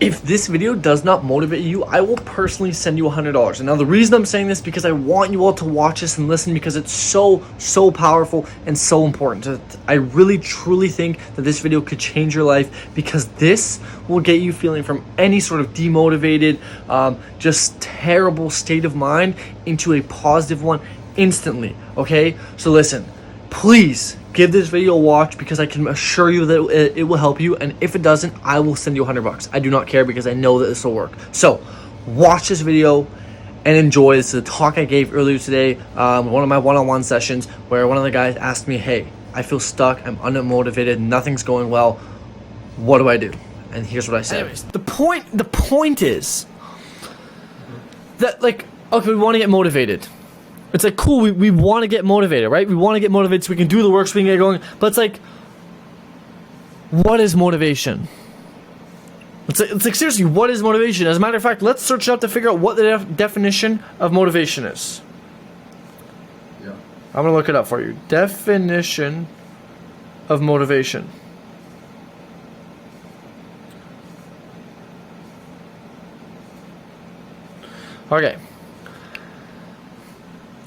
If this video does not motivate you, I will personally send you $100. And now the reason I'm saying this is because I want you all to watch this and listen, because it's so powerful and so important. I really truly think that this video could change your life, because this will get you feeling from any sort of demotivated, just terrible state of mind into a positive one instantly. Okay, so listen, please give this video a watch, because I can assure you that it will help you. And if it doesn't, I will send you $100. I do not care, because I know that this will work. So watch this video and enjoy. This is a talk I gave earlier today, one of my one-on-one sessions, where one of the guys asked me, hey, I feel stuck, I'm unmotivated, nothing's going well, what do I do? And here's what I said. Anyways, the point is that, like, okay, we want to get motivated. It's like, cool, we want to get motivated, right? We want to get motivated so we can do the work, so we can get going. But it's like, what is motivation? It's like seriously, what is motivation? As a matter of fact, let's search it up to figure out what the definition of motivation is. Yeah. I'm going to look it up for you. Definition of motivation. Okay.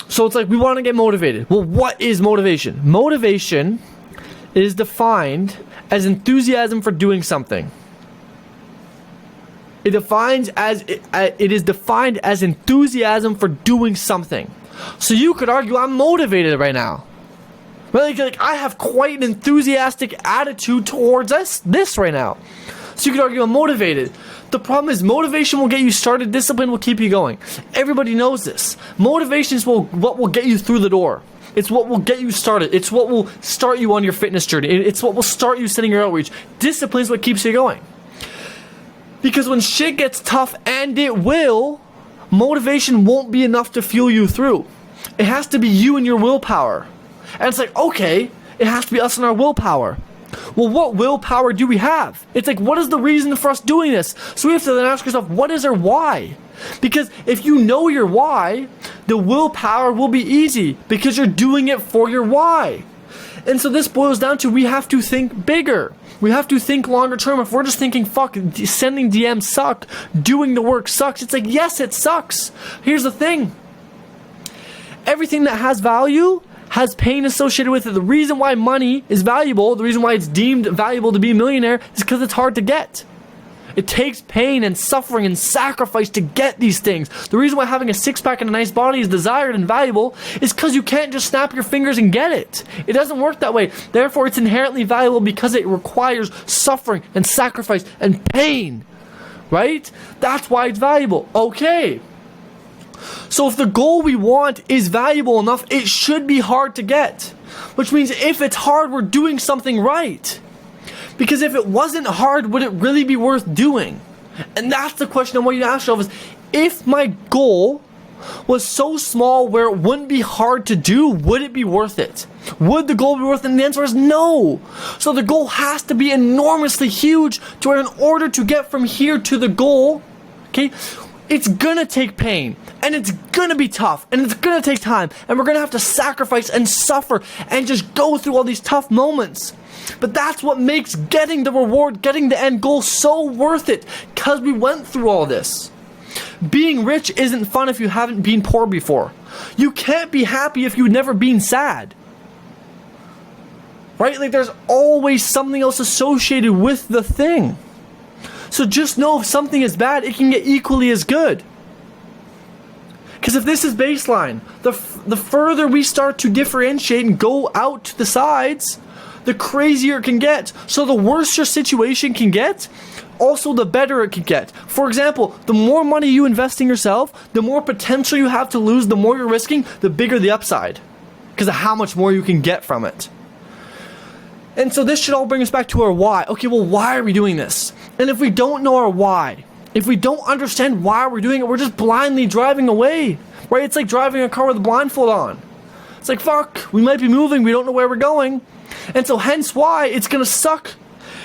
So it's like, we want to get motivated. Well, what is motivation? Motivation is defined as enthusiasm for doing something. It is defined as enthusiasm for doing something. So you could argue, I'm motivated right now. Like I have quite an enthusiastic attitude towards this right now. So you could argue I'm motivated. The problem is, motivation will get you started, discipline will keep you going. Everybody knows this. Motivation is what will get you through the door. It's what will get you started. It's what will start you on your fitness journey. It's what will start you setting your outreach. Discipline is what keeps you going. Because when shit gets tough, and it will, motivation won't be enough to fuel you through. It has to be you and your willpower. And it's like, okay, it has to be us and our willpower. Well, what willpower do we have? It's like, what is the reason for us doing this? So we have to then ask ourselves, what is our why? Because if you know your why, the willpower will be easy, because you're doing it for your why. And so this boils down to, we have to think bigger. We have to think longer term. If we're just thinking, fuck, sending DMs suck, doing the work sucks, it's like, yes, it sucks. Here's the thing. Everything that has value has pain associated with it. The reason why money is valuable, the reason why it's deemed valuable to be a millionaire, is because it's hard to get. It takes pain and suffering and sacrifice to get these things. The reason why having a six-pack and a nice body is desired and valuable is because you can't just snap your fingers and get it. It doesn't work that way. Therefore, it's inherently valuable because it requires suffering and sacrifice and pain. Right? That's why it's valuable. Okay. So if the goal we want is valuable enough, it should be hard to get. Which means if it's hard, we're doing something right. Because if it wasn't hard, would it really be worth doing? And that's the question I want you to ask yourself is, if my goal was so small where it wouldn't be hard to do, would it be worth it? Would the goal be worth it? And the answer is no. So the goal has to be enormously huge to where, in order to get from here to the goal, okay, it's gonna take pain, and it's gonna be tough, and it's gonna take time, and we're gonna have to sacrifice and suffer and just go through all these tough moments. But that's what makes getting the reward, getting the end goal so worth it, because we went through all this. Being rich isn't fun if you haven't been poor before. You can't be happy if you've never been sad. Right? Like, there's always something else associated with the thing. So just know, if something is bad, it can get equally as good. Because if this is baseline, the further we start to differentiate and go out to the sides, the crazier it can get. So the worse your situation can get, also the better it can get. For example, the more money you invest in yourself, the more potential you have to lose, the more you're risking, the bigger the upside. Because of how much more you can get from it. And so this should all bring us back to our why. Okay, well, why are we doing this? And if we don't know our why, if we don't understand why we're doing it, we're just blindly driving away. Right? It's like driving a car with a blindfold on. It's like, fuck, we might be moving, we don't know where we're going. And so hence why it's going to suck.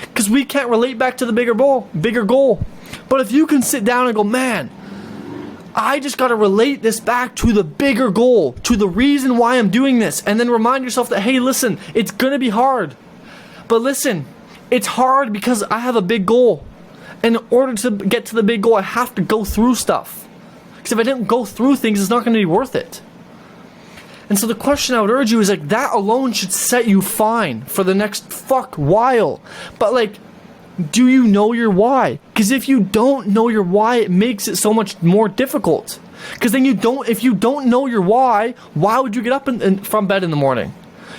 Because we can't relate back to the bigger goal. But if you can sit down and go, man, I just got to relate this back to the bigger goal, to the reason why I'm doing this. And then remind yourself that, hey, listen, it's going to be hard. But listen, it's hard because I have a big goal. And in order to get to the big goal, I have to go through stuff. Because if I didn't go through things, it's not going to be worth it. And so the question I would urge you is like, that alone should set you fine for the next while. But like, do you know your why? Because if you don't know your why, it makes it so much more difficult. Because then if you don't know your why would you get up from bed in the morning?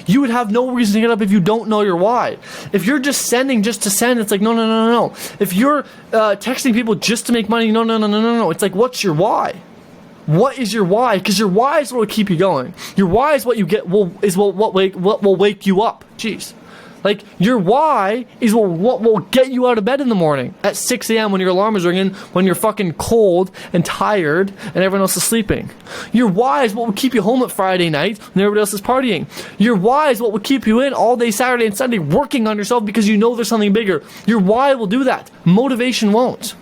You would have no reason to get up if you don't know your why. If you're just sending just to send, it's like, no. If you're texting people just to make money, no. It's like, what's your why? What is your why? Because your why is what will keep you going. Your why is what you get. What will wake you up. Jeez, like your why is what will get you out of bed in the morning at 6 a.m. when your alarm is ringing, when you're fucking cold and tired and everyone else is sleeping. Your why is what will keep you home at Friday night when everybody else is partying. Your why is what will keep you in all day Saturday and Sunday working on yourself because you know there's something bigger. Your why will do that. Motivation won't.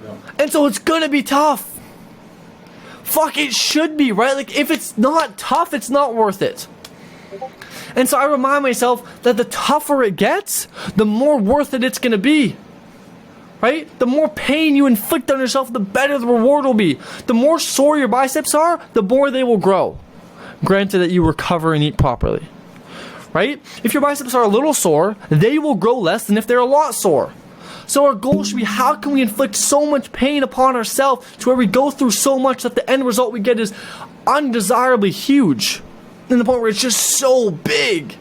No. And so it's gonna be tough. Fuck, it should be, right? Like, if it's not tough, it's not worth it. And so I remind myself that the tougher it gets, the more worth it it's going to be. Right? The more pain you inflict on yourself, the better the reward will be. The more sore your biceps are, the more they will grow. Granted that you recover and eat properly. Right? If your biceps are a little sore, they will grow less than if they're a lot sore. So our goal should be, how can we inflict so much pain upon ourselves to where we go through so much that the end result we get is undesirably huge, in the point where it's just so big.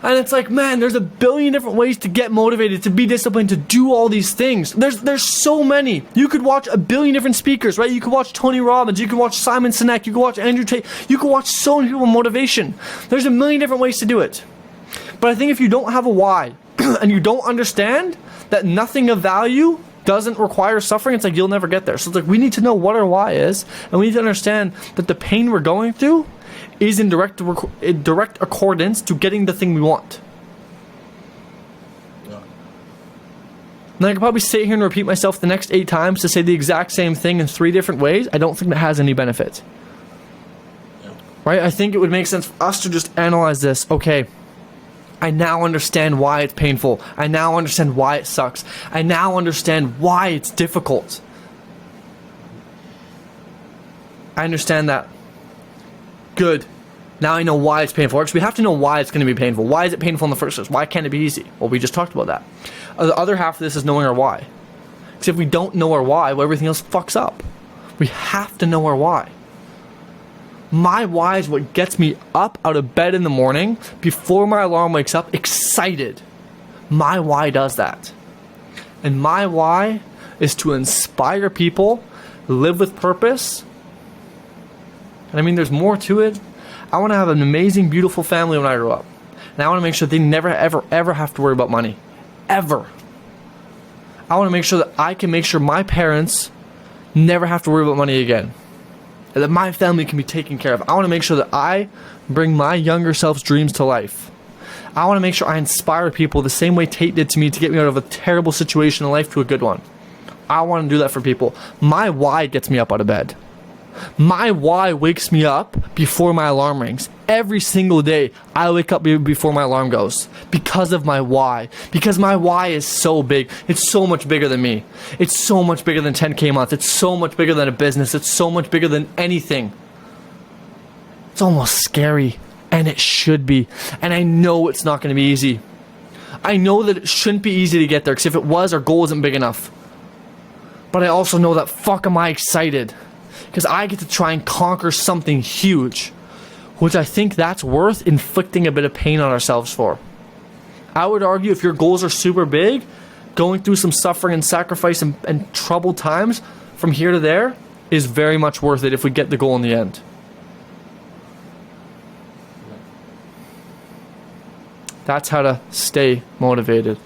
And it's like, man, there's a billion different ways to get motivated, to be disciplined, to do all these things. There's so many. You could watch a billion different speakers, right? You could watch Tony Robbins, you could watch Simon Sinek, you could watch Andrew Tate, you could watch so many people on motivation. There's a million different ways to do it. But I think if you don't have a why, and you don't understand that nothing of value doesn't require suffering, it's like you'll never get there. So it's like, we need to know what our why is, and we need to understand that the pain we're going through is in direct accordance to getting the thing we want. Yeah. And I could probably sit here and repeat myself the next 8 times to say the exact same thing in 3 different ways. I don't think that has any benefit. Yeah. Right? I think it would make sense for us to just analyze this. Okay, I now understand why it's painful. I now understand why it sucks. I now understand why it's difficult. I understand that. Good. Now I know why it's painful. Because we have to know why it's going to be painful. Why is it painful in the first place? Why can't it be easy? Well, we just talked about that. The other half of this is knowing our why. Because if we don't know our why, well, everything else fucks up. We have to know our why. My why is what gets me up out of bed in the morning before my alarm wakes up, excited. My why does that. And my why is to inspire people, live with purpose. And I mean, there's more to it. I want to have an amazing, beautiful family when I grow up. And I want to make sure they never, ever, ever have to worry about money. Ever. I want to make sure that I can make sure my parents never have to worry about money again. And that my family can be taken care of. I want to make sure that I bring my younger self's dreams to life. I want to make sure I inspire people the same way Tate did to me to get me out of a terrible situation in life to a good one. I want to do that for people. My why gets me up out of bed. My why wakes me up before my alarm rings. Every single day, I wake up before my alarm goes. Because of my why. Because my why is so big. It's so much bigger than me. It's so much bigger than 10K a month. It's so much bigger than a business. It's so much bigger than anything. It's almost scary. And it should be. And I know it's not going to be easy. I know that it shouldn't be easy to get there. Because if it was, our goal isn't big enough. But I also know that fuck am I excited. Because I get to try and conquer something huge, which I think that's worth inflicting a bit of pain on ourselves for. I would argue if your goals are super big, going through some suffering and sacrifice and troubled times from here to there is very much worth it if we get the goal in the end. That's how to stay motivated.